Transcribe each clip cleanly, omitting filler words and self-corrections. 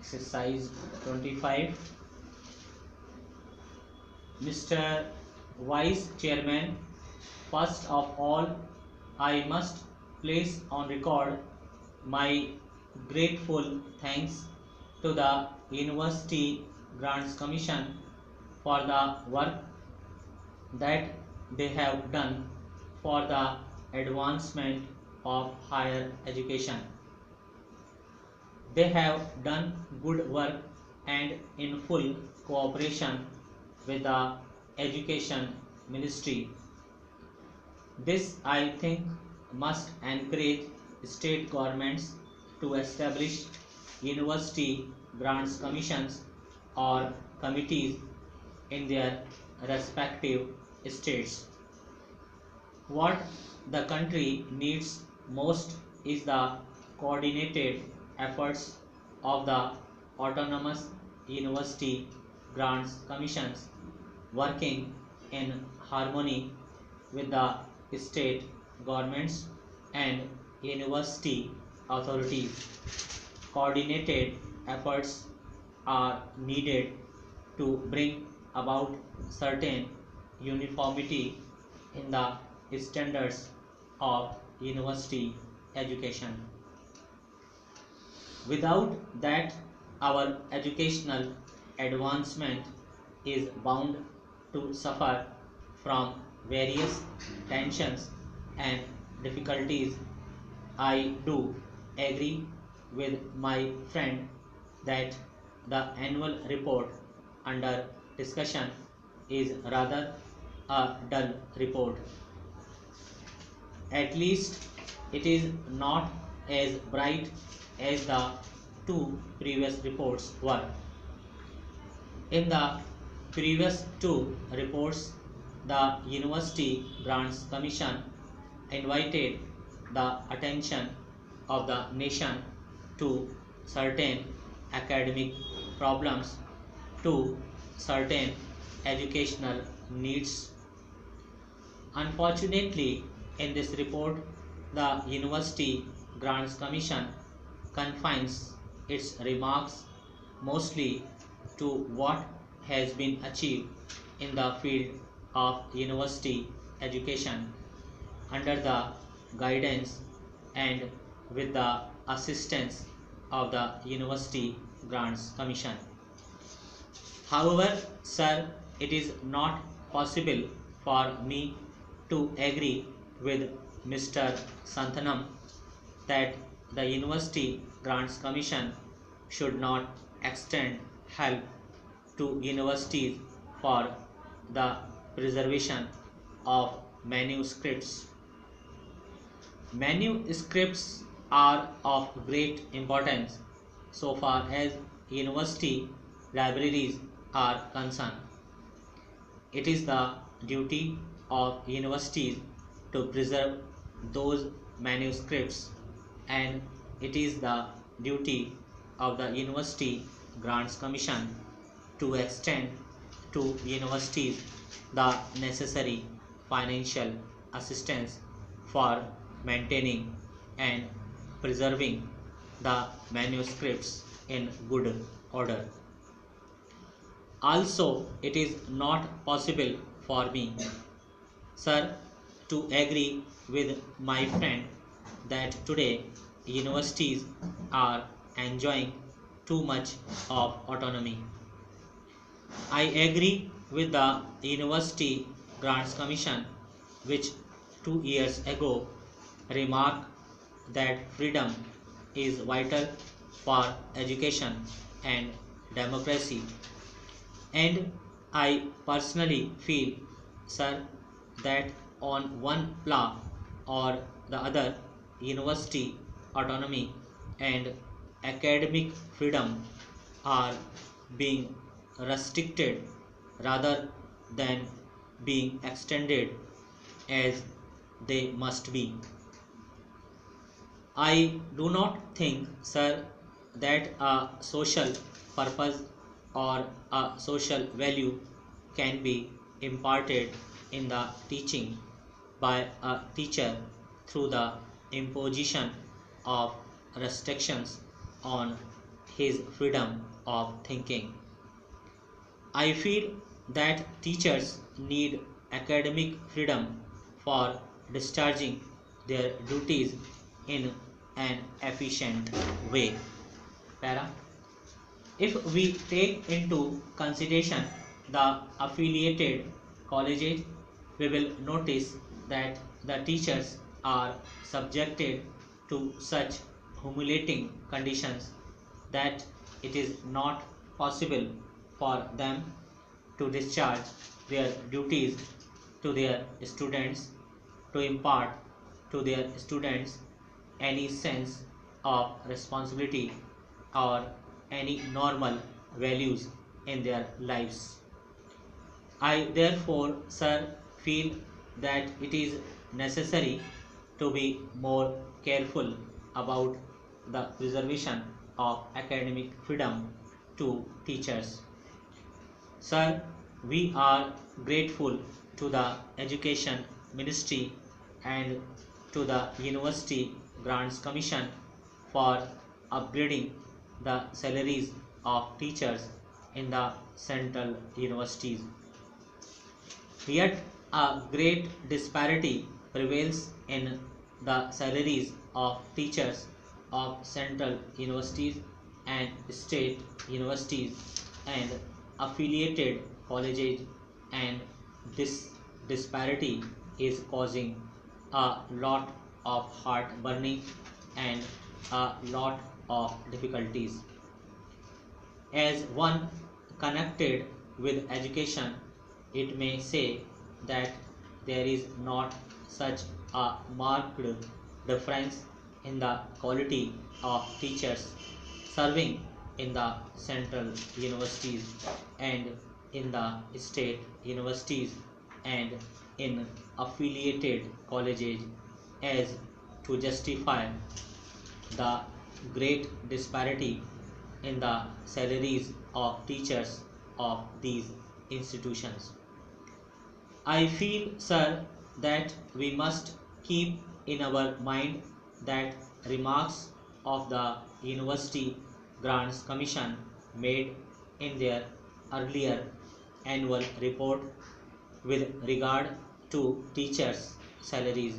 Exercise 25. Mr. Vice Chairman, first of all, I must place on record my grateful thanks to the University Grants Commission for the work that they have done for the advancement of higher education. They have done good work and in full cooperation with the Education Ministry. This, I think, must encourage state governments to establish university grants commissions or committees in their respective states. What the country needs most is the coordinated efforts of the autonomous university grants commissions working in harmony with the state governments and university authorities. Coordinated efforts are needed to bring about certain uniformity in the standards of university education. Without that, our educational advancement is bound to suffer from various tensions and difficulties. I do agree with my friend that the annual report under discussion is rather a dull report. At least it is not as bright as the two previous reports were. In the previous two reports, the University Grants Commission invited the attention of the nation to certain academic problems, to certain educational needs. Unfortunately, in this report, the University Grants Commission confines its remarks mostly to what has been achieved in the field of university education under the guidance and with the assistance of the University Grants Commission. However, sir, it is not possible for me to agree with Mr. Santhanam that the University Grants Commission should not extend help to universities for the preservation of manuscripts. Manuscripts are of great importance so far as university libraries are concerned. It is the duty of universities to preserve those manuscripts, and it is the duty of the University Grants Commission to extend to universities the necessary financial assistance for maintaining and preserving the manuscripts in good order. Also, it is not possible for me, sir, to agree with my friend that today universities are enjoying too much of autonomy. I agree with the University Grants Commission, which 2 years ago remarked that freedom is vital for education and democracy. And I personally feel, sir, that on one plea or the other, university autonomy and academic freedom are being restricted rather than being extended as they must be. I do not think, sir, that a social purpose or a social value can be imparted in the teaching by a teacher through the imposition of restrictions on his freedom of thinking. I feel that teachers need academic freedom for discharging their duties in an efficient way. Para. If we take into consideration the affiliated colleges, we will notice that the teachers are subjected to such humiliating conditions that it is not possible for them to discharge their duties to their students, to impart to their students any sense of responsibility or any normal values in their lives. I therefore, sir, feel that it is necessary to be more careful about the preservation of academic freedom to teachers. Sir, we are grateful to the Education Ministry and to the University Grants Commission for upgrading the salaries of teachers in the central universities. Yet a great disparity prevails in the salaries of teachers of central universities and state universities and affiliated colleges, and this disparity is causing a lot of heartburning and a lot of difficulties. As one connected with education, it may say that there is not such a marked difference in the quality of teachers serving in the central universities and in the state universities and in affiliated colleges as to justify the great disparity in the salaries of teachers of these institutions. I feel, sir, that we must keep in our mind that remarks of the University Grants Commission made in their earlier annual report with regard to teachers' salaries.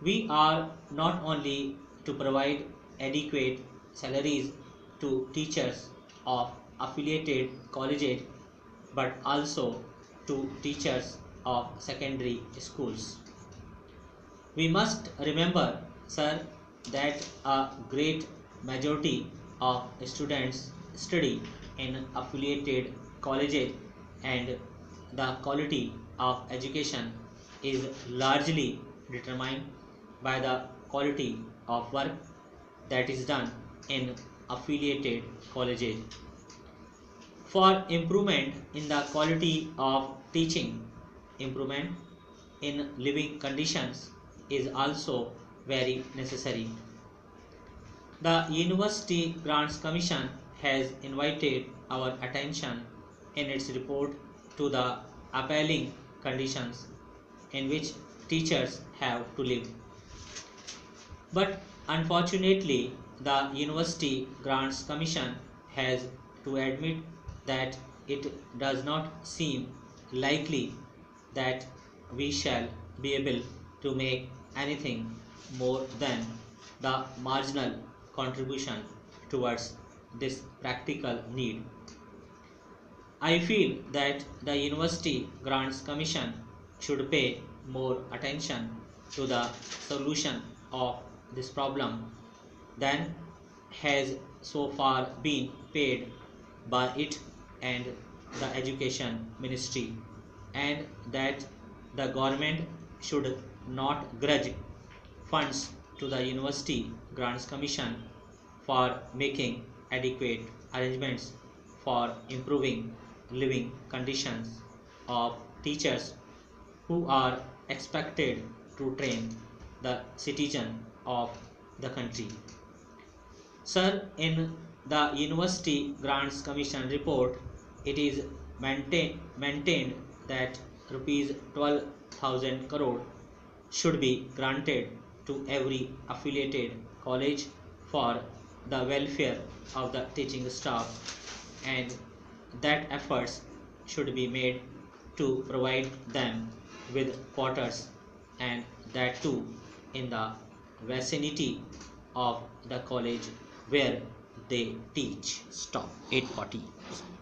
We are not only to provide adequate salaries to teachers of affiliated colleges but also to teachers of secondary schools. We must remember, sir, that a great majority of students study in affiliated colleges and the quality of education is largely determined by the quality of work that is done in affiliated colleges. For improvement in the quality of teaching, improvement in living conditions is also very necessary. The University Grants Commission has invited our attention in its report to the appalling conditions in which teachers have to live. But unfortunately, the University Grants Commission has to admit that it does not seem likely that we shall be able to make anything more than the marginal contribution towards this practical need. I feel that the University Grants Commission should pay more attention to the solution of this problem than has so far been paid by it and the Education Ministry, and that the government should not grudge funds to the University Grants Commission for making adequate arrangements for improving living conditions of teachers who are expected to train the citizen of the country. Sir, in the University Grants Commission report, it is maintained that rupees 12,000 crore should be granted to every affiliated college for the welfare of the teaching staff, and that efforts should be made to provide them with quarters, and that too in the vicinity of the college where they teach. Stop. 8:40.